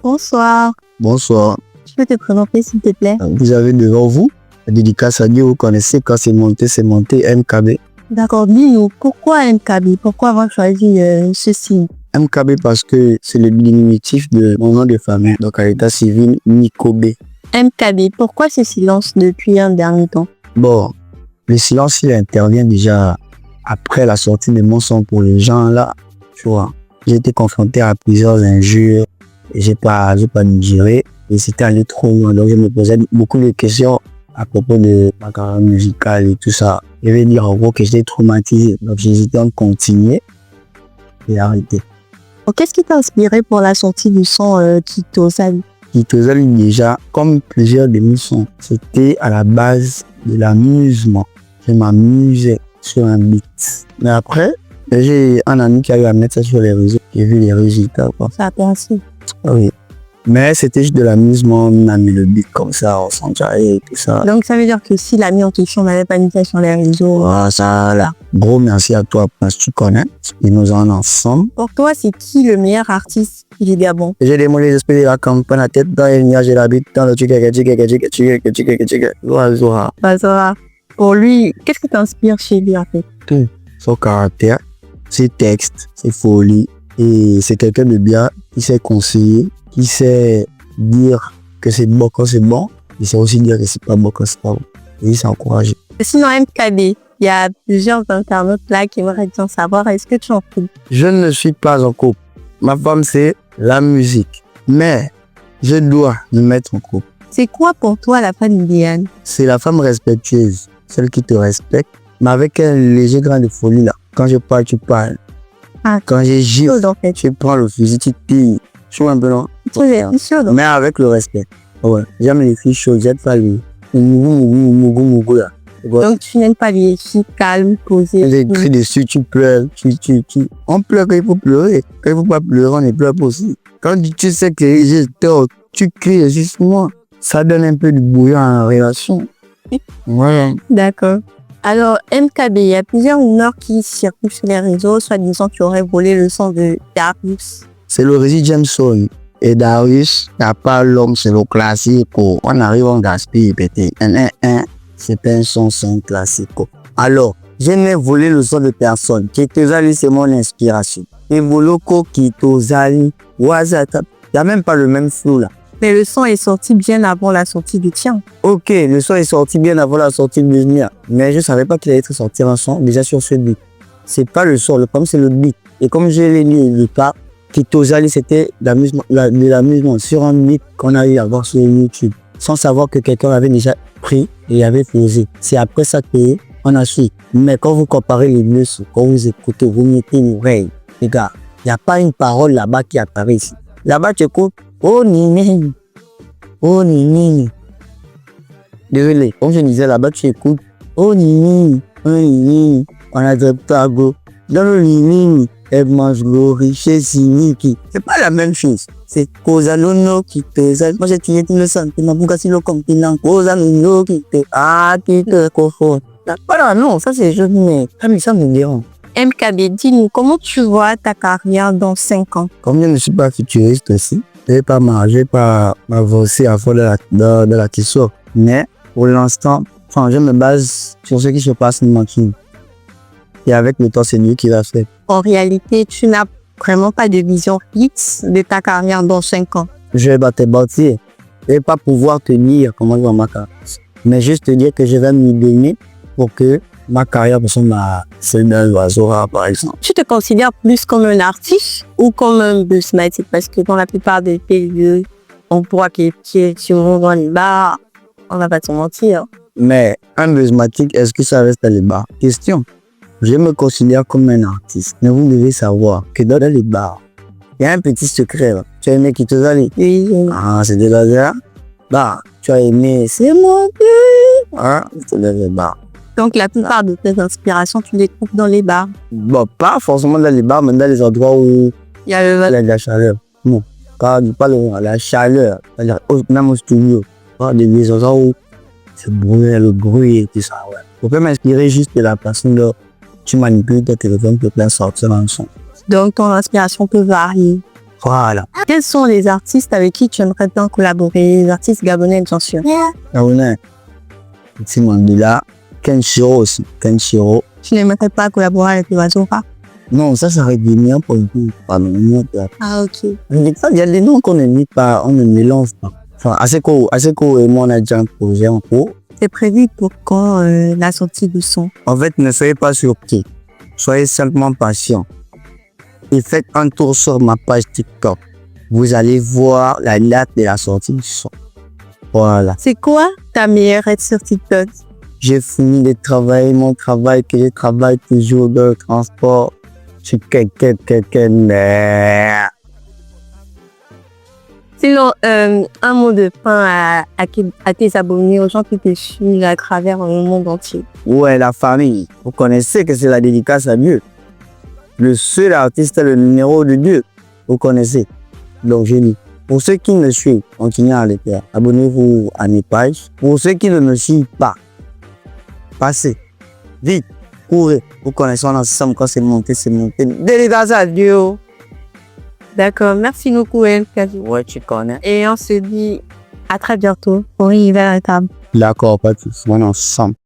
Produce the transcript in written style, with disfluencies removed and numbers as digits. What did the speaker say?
Bonsoir. Bonsoir. Je peux te présenter s'il te plaît? Vous avez devant vous la dédicace à Dieu. Vous connaissez quand c'est monté MKB. D'accord, dis-nous, pourquoi MKB? Pourquoi avoir choisi ce signe? MKB parce que c'est le diminutif de mon nom de famille, donc à l'état civil, Nikobe. MKB, pourquoi ce silence depuis un dernier temps? Bon, le silence, il intervient déjà après la sortie de mon son pour les gens là, tu vois. J'ai été confronté à plusieurs injures et j'ai pas digéré et c'était allé trop loin. Donc je me posais beaucoup de questions à propos de ma carrière musicale et tout ça. Je vais dire en gros que j'étais traumatisé. Donc j'ai hésité à continuer et arrêter. Qu'est-ce qui t'a inspiré pour la sortie du son Kitozali? Kitozali déjà, comme plusieurs de mes sons, c'était à la base de l'amusement. Je m'amusais sur un beat. Mais après, j'ai un ami qui a eu à mettre ça sur les réseaux. J'ai vu les résultats, quoi. Ça a perçu. Oui. Mais c'était juste de l'amusement, on a mis le beat comme ça, on s'enjaillait et tout ça. Donc ça veut dire que si l'ami en question n'avait pas mis ça sur les réseaux... Ah, ça là. Gros merci à toi, Prince, tu connais. Et nous en ensemble. Pour toi, c'est qui le meilleur artiste du Gabon? J'ai démoli les esprits de la campagne, la tête dans les nuages et la bite dans le Bazora. Pour lui, qu'est-ce qui t'inspire chez lui en fait? Tout. Son caractère, ses textes, ses folies. Et c'est quelqu'un de bien, qui sait conseiller, qui sait dire que c'est bon quand c'est bon. Il sait aussi dire que c'est pas bon quand c'est pas bon. Et il s'est encouragé. Sinon, MKB, il y a plusieurs internautes là qui aimeraient bien savoir, est-ce que tu en couple? Je ne suis pas en couple. Ma femme, c'est la musique. Mais je dois me mettre en couple. C'est quoi pour toi la femme idéale? C'est la femme respectueuse, celle qui te respecte, mais avec un léger grain de folie là. Quand je parle, tu parles. Ah, quand je gifle, en fait. tu prends le fusil, tu tires. Je suis un peu long. Mais avec le respect. Ouais. J'aime les filles chaudes, j'aime pas les là. Donc tu n'aimes pas les filles calmes, posées. Les cris dessus, tu pleures. On pleure quand il faut pleurer. Quand il ne faut pas pleurer, on ne pleure pas aussi. Quand tu sais que j'ai tort, tu cries juste moi. Ça donne un peu de bouillon à la relation. Voilà. D'accord. Alors, MKB, il y a plusieurs rumeurs qui circulent sur les réseaux, soit disant que tu aurais volé le son de Darius. C'est le Rési Jameson. Et Darius, il n'y a pas l'homme, c'est le classique. On arrive, on gaspille, pété. C'est pas un son, c'est un classique. Alors, je n'ai volé le son de personne. Kitozali, c'est mon inspiration. Et Voloko, Kitozali, Wazata. Il n'y a même pas le même flow là. Mais le son est sorti bien avant la sortie du tien. Ok, le son est sorti bien avant la sortie du mien. Mais je ne savais pas qu'il allait être sorti un son déjà sur ce beat. C'est pas le son, le problème c'est le beat. Et comme je l'ai lu le pas, Kitozali c'était de l'amusement sur un beat qu'on a eu à voir sur YouTube. Sans savoir que quelqu'un avait déjà pris et avait posé. C'est après ça qu'on a su. Mais quand vous comparez les deux, quand vous écoutez, vous mettez l'oreille. Les gars, il n'y a pas une parole là-bas qui apparaît ici. Là-bas tu écoutes. Oh nini, oh nini. Désolé, comme je disais là-bas, tu écoutes. Oh nini, on a des tableaux. Dans le nini, elle mange glory chez Siniki. C'est pas la même chose. C'est Kozalono qui te. Moi j'ai tué tout le sentiment. Pourquoi si le continent Kozalono qui te conforte. Voilà, non, ça c'est juste, mais ça me dérange. MKB, dis-nous, comment tu vois ta carrière dans 5 ans? Comme je ne suis pas futuriste aussi, je ne vais pas m'avancer à fond dans la question. Mais pour l'instant, je me base sur ce qui se passe dans ma team. Et avec le temps, c'est Dieu qui va faire. En réalité, tu n'as vraiment pas de vision fixe de ta carrière dans 5 ans. Je vais te bâtir. Je ne vais pas pouvoir te dire comment je vais ma carrière. Mais juste te dire que je vais me donner pour que ma carrière ressemble à celle d'un Bazora, par exemple. Tu te considères plus comme un artiste ou comme un businessman? Parce que dans la plupart des pays, on voit que tu montes dans les bars, on va pas te mentir. Mais un businessmatique, est-ce que ça reste dans les bars? Question. Je me considère comme un artiste. Mais vous devez savoir que dans les bars, il y a un petit secret. Là. Tu as aimé Kitozali? Oui. Ah, c'est de la bah, tu as aimé C'est mon Dieu. Ah, c'est dans les bars. Donc la plupart de tes inspirations, tu les trouves dans les bars? Bon, pas forcément dans les bars, mais dans les endroits où il y a la chaleur. Non, pas la chaleur. Même au studio. Pas des endroits où c'est le bruit et tout ça. Ouais. On peut m'inspirer juste de la façon dont tu manipules ton téléphone pour plein sortir un son. Donc ton inspiration peut varier. Voilà. Quels sont les artistes avec qui tu aimerais bien collaborer? Les artistes gabonais, bien sûr. Gabonais. Petit Mandela. Kenshiro aussi. Kenshiro. Tu n'aimerais pas collaborer avec les oiseaux rares? Non, ça serait des miens pour le coup. Pardon, Ah, ok. il y a des noms qu'on ne met pas, on ne mélange pas. Enfin, Aseko et moi, on a déjà un projet en cours. C'est prévu pour quand la sortie du son? En fait, ne soyez pas surpris. Soyez simplement patient. Et faites un tour sur ma page TikTok. Vous allez voir la date de la sortie du son. Voilà. C'est quoi ta meilleure aide sur TikTok? J'ai fini de travailler mon travail, que je travaille toujours dans le transport. Je suis Sinon, un mot de fin à tes abonnés, aux gens qui te suivent à travers le monde entier. Ouais, la famille. Vous connaissez que c'est la dédicace à Dieu. Le seul artiste est le numéro de Dieu. Vous connaissez. Donc, je dis, pour ceux qui me suivent, continuez à le faire. Abonnez-vous à mes pages. Pour ceux qui ne me suivent pas, passez. Vite. Courez. Vous connaissez ensemble quand c'est monté, c'est monté. Dédicace à Dieu. D'accord. Merci beaucoup, El. Ouais, tu connais. Et on se dit à très bientôt pour une nouvelle étape. D'accord, pas tous. On est ensemble.